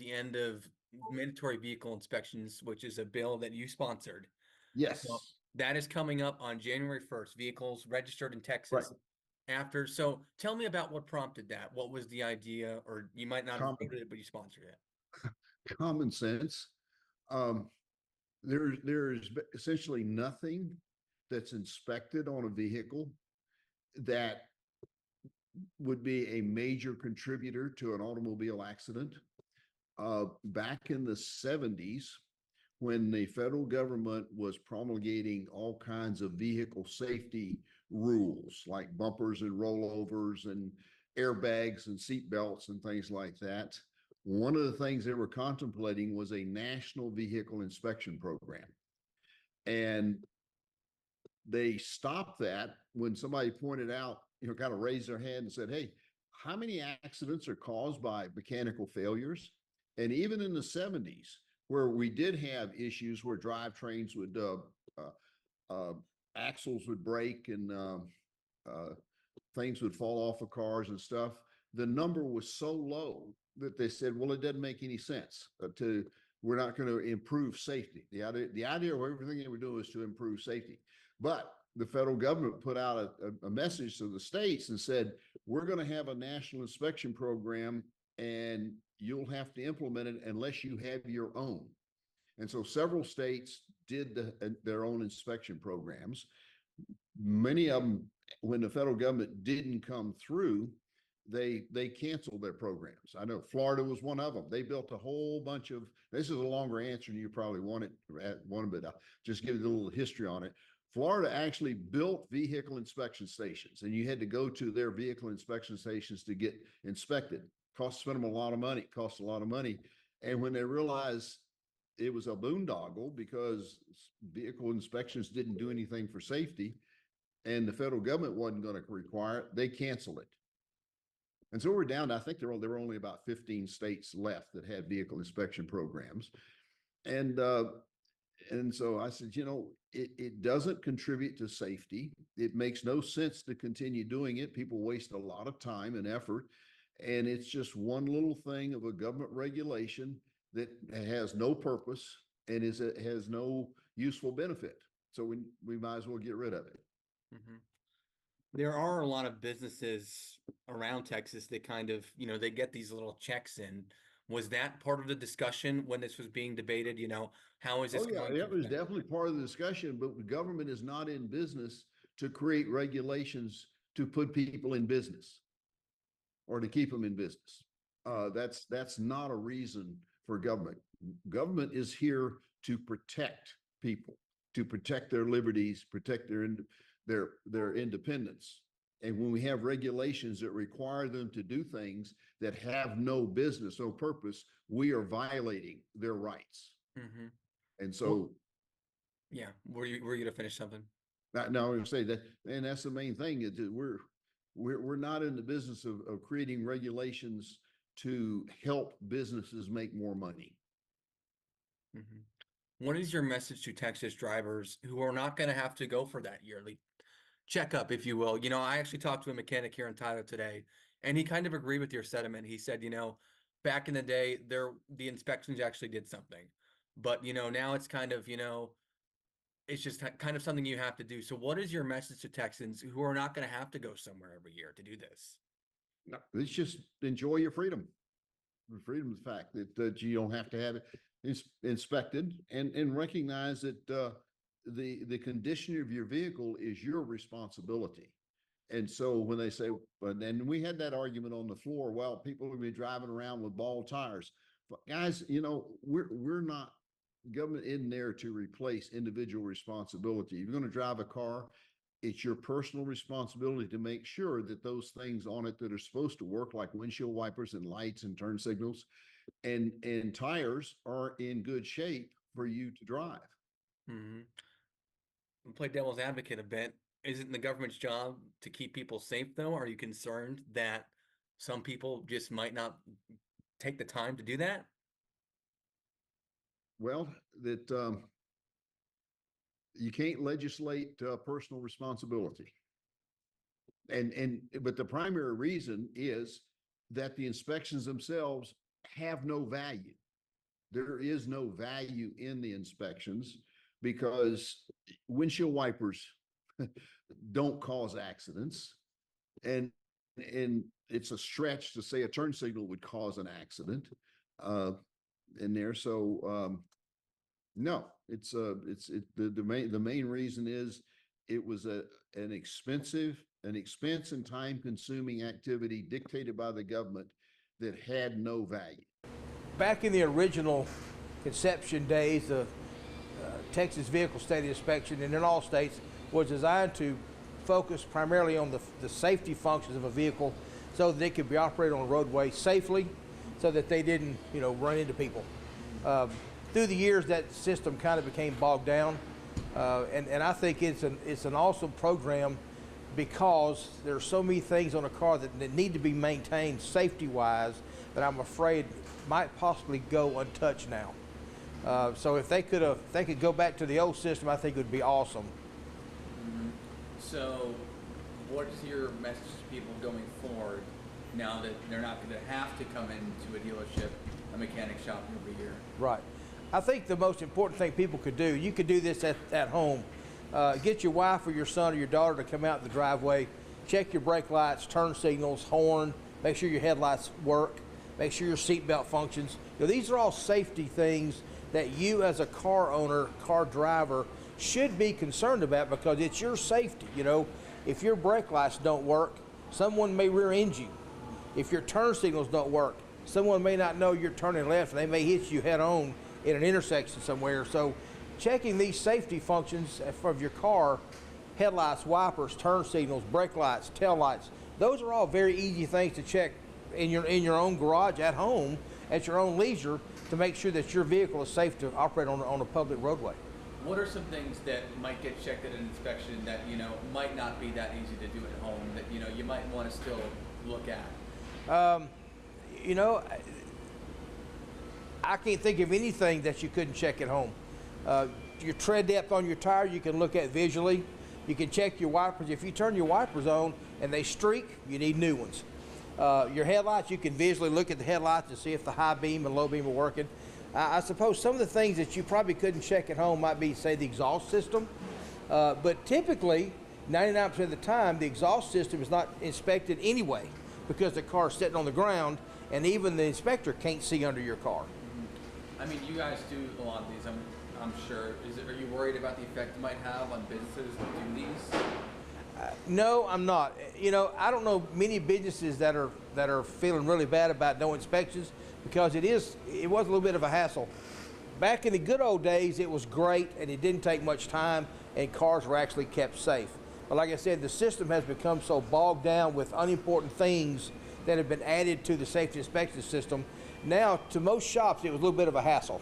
the end of mandatory vehicle inspections, which is a bill that you sponsored. So Yes. that is coming up on January 1st. Vehicles registered in Right. Texas after. So tell me about what prompted that. What was the idea? Or you might not have Common, voted it, but you sponsored it. common sense. Um, there's essentially nothing that's inspected on a vehicle that would be a major contributor to an automobile accident. Back in the 70s, when the federal government was promulgating all kinds of vehicle safety rules like bumpers and rollovers and airbags and seat belts and things like that, one of the things they were contemplating was a national vehicle inspection program. And they stopped that when somebody pointed out, kind of raised their hand and said, hey, how many accidents are caused by mechanical failures? And even in the 70s, where we did have issues where drivetrains would, axles would break and things would fall off of cars and stuff, the number was so low that they said, well, it doesn't make any sense we're not going to improve safety. The idea of everything they were doing was to improve safety. But the federal government put out a message to the states and said, we're going to have a national inspection program and you'll have to implement it unless you have your own. And so several states did their own inspection programs. Many of them, when the federal government didn't come through, they canceled their programs. I know Florida was one of them. They built a whole bunch of, this is a longer answer than you probably wanted, but I'll just give you a little history on it. Florida actually built vehicle inspection stations, and you had to go to their vehicle inspection stations to get inspected. Spent them a lot of money, cost a lot of money. And when they realized it was a boondoggle because vehicle inspections didn't do anything for safety and the federal government wasn't going to require it, they canceled it. And so we're down to, I think there were only about 15 states left that had vehicle inspection programs. And so I said, it doesn't contribute to safety. It makes no sense to continue doing it. People waste a lot of time and effort. And it's just one little thing of a government regulation that has no purpose and has no useful benefit. So we might as well get rid of it. Mm-hmm. There are a lot of businesses around Texas that kind of, they get these little checks in. Was that part of the discussion when this was being debated? How is this going Yeah, to it was affect? definitely part of the discussion, but the government is not in business to create regulations to put people in business or to keep them in business. That's not a reason for government. Government is here to protect people, to protect their liberties, protect their independence. And when we have regulations that require them to do things that have no business, no purpose, we are violating their rights. Mm-hmm. And so, well, yeah, were you going to finish something? now I'm going to say that, and that's the main thing is that we're not in the business of creating regulations to help businesses make more money. Mm-hmm. What is your message to Texas drivers who are not going to have to go for that yearly checkup, if you will? I actually talked to a mechanic here in Tyler today, and he kind of agreed with your sentiment. He said, back in the day, the inspections actually did something, but now it's kind of, it's just kind of something you have to do. So what is your message to Texans who are not going to have to go somewhere every year to do this? No, it's just enjoy your freedom. Freedom is the fact that you don't have to have it inspected and recognize that the condition of your vehicle is your responsibility. And so when they say, and we had that argument on the floor, well, people will be driving around with bald tires. But guys, we're not, government in there to replace individual responsibility. If you're going to drive a car, it's your personal responsibility to make sure that those things on it that are supposed to work, like windshield wipers and lights and turn signals and tires, are in good shape for you to drive. Mm-hmm. Play devil's advocate a bit. Isn't the government's job to keep people safe, though? Are you concerned that some people just might not take the time to do that? Well, that you can't legislate personal responsibility. But the primary reason is that the inspections themselves have no value. There is no value in the inspections because windshield wipers don't cause accidents. And it's a stretch to say a turn signal would cause an accident in there. So no, the main reason is it was an expense and time consuming activity dictated by the government that had no value. Back in the original conception days, the Texas Vehicle State Inspection, and in all states, was designed to focus primarily on the safety functions of a vehicle so that it could be operated on a roadway safely, so that they didn't, run into people. Through the years, that system kind of became bogged down, and I think it's an awesome program because there are so many things on a car that need to be maintained safety-wise that I'm afraid might possibly go untouched now. So if they could go back to the old system, I think it would be awesome. Mm-hmm. So what's your message to people going forward now that they're not going to have to come into a dealership, a mechanic shop every year? Right. I think the most important thing people could do, you could do this at home. Get your wife or your son or your daughter to come out in the driveway, check your brake lights, turn signals, horn, make sure your headlights work, make sure your seatbelt functions. These are all safety things that you as a car owner, car driver, should be concerned about because it's your safety. If your brake lights don't work, someone may rear end you. If your turn signals don't work, someone may not know you're turning left and they may hit you head on in an intersection somewhere. So checking these safety functions of your car, headlights, wipers, turn signals, brake lights, tail lights, those are all very easy things to check in your own garage at home at your own leisure to make sure that your vehicle is safe to operate on a public roadway. What are some things that might get checked at an inspection that might not be that easy to do at home that you might want to still look at? I can't think of anything that you couldn't check at home. Your tread depth on your tire you can look at visually. You can check your wipers. If you turn your wipers on and they streak, you need new ones. Your headlights, you can visually look at the headlights and see if the high beam and low beam are working. I suppose some of the things that you probably couldn't check at home might be, say, the exhaust system. But typically, 99% of the time, the exhaust system is not inspected anyway because the car is sitting on the ground and even the inspector can't see under your car. I mean, you guys do a lot of these, I'm sure. Are you worried about the effect it might have on businesses that do these? No, I'm not. I don't know many businesses that are feeling really bad about no inspections because it was a little bit of a hassle. Back in the good old days, it was great and it didn't take much time and cars were actually kept safe. But like I said, the system has become so bogged down with unimportant things that have been added to the safety inspection system. Now, to most shops, it was a little bit of a hassle.